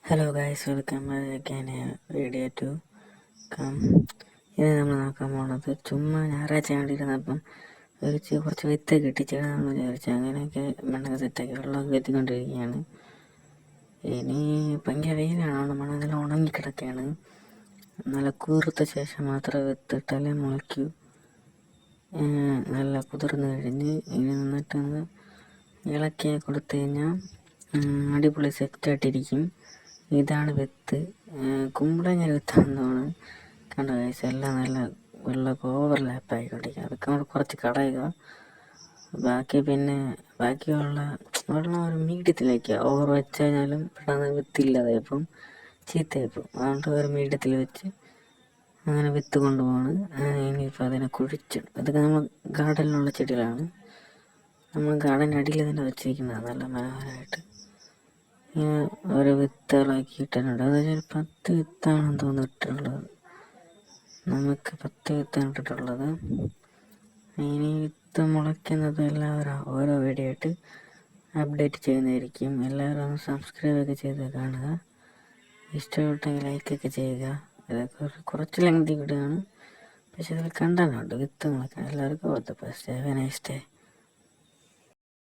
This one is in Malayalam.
Hello guys, welcome again video to come. ഇത് നമ്മൾ നോക്കാൻ പോണത് ചുമ്മാ ഞായറാഴ്ച കണ്ടിരുന്നപ്പം കുറച്ച് വിത്ത് കിട്ടിച്ചിടാന്ന് വിചാരിച്ചു. അങ്ങനെയൊക്കെ മണ്ണൊക്കെ സെറ്റാക്കി വെള്ളമൊക്കെ എത്തിക്കൊണ്ടിരിക്കുകയാണ്. ഇനി ഭയങ്കര വെയിലാണ്, മണ്ണെല്ലാം ഉണങ്ങിക്കിടക്കുകയാണ്. നല്ല കൂർത്ത ശേഷം മാത്രമേ വിത്തിട്ടാലേ മുളയ്ക്കൂ. നല്ല കുതിർന്ന് കഴിഞ്ഞ് ഇനി നിന്നിട്ടൊന്ന് ഇളക്കി കൊടുത്തു കഴിഞ്ഞാൽ അടിപൊളി സെറ്റായിട്ടിരിക്കും. ഇതാണ് വിത്ത്. കുമ്പളങ്ങ വിത്താണെന്ന് തോന്നുന്നു. കണ്ട കഴിച്ച എല്ലാം നല്ല വെള്ളമൊക്കെ ഓവർലാപ്പായിക്കൊണ്ടിരിക്കുക. അതൊക്കെ നമ്മൾ കുറച്ച് കളയുക. ബാക്കിയുള്ള വെള്ളം ഒരു മീഡിയത്തിലേക്ക് ഓവർ വെച്ച് കഴിഞ്ഞാലും പെട്ടെന്ന് വിത്തില്ലാതായപ്പം ചീത്തയായിപ്പോൾ. അതുകൊണ്ട് ഒരു മീഡിയത്തിൽ വെച്ച് അങ്ങനെ വിത്ത് കൊണ്ടുപോവാണ്. ഇനിയിപ്പോൾ അതിനെ കുഴിച്ചിടും. അതൊക്കെ നമ്മൾ ഗാർഡനിലുള്ള ചെടികളാണ്. നമ്മൾ ഗാർഡൻ അടിയിൽ തന്നെ വെച്ചിരിക്കുന്നതാണ് നല്ല മനോഹരമായിട്ട്. ഇങ്ങനെ ഓരോ വിത്തുകളാക്കി ഇട്ടിട്ടുണ്ട്. അതൊരു 10 വിത്താണെന്ന് തോന്നിട്ടുള്ളത്. നമുക്ക് 10 വിത്താണ് ഇട്ടിട്ടുള്ളത്. ഇനി വിത്ത് മുളയ്ക്കുന്നത് എല്ലാവരും ഓരോ വീഡിയോ ആയിട്ട് അപ്ഡേറ്റ് ചെയ്യുന്നതായിരിക്കും. എല്ലാവരും ഒന്ന് സബ്സ്ക്രൈബ് ഒക്കെ ചെയ്ത് കാണുക. ഇഷ്ടപ്പെട്ടെങ്കിൽ ലൈക്കൊക്കെ ചെയ്യുക. ഇതൊക്കെ കുറച്ച് ലെങ്തി വീഡിയോ ആണ്, പക്ഷെ ഇതിൽ കണ്ടന്റ് ഉണ്ട്. വിത്ത് മുളയ്ക്കാൻ എല്ലാവർക്കും all the best. Have A nice day.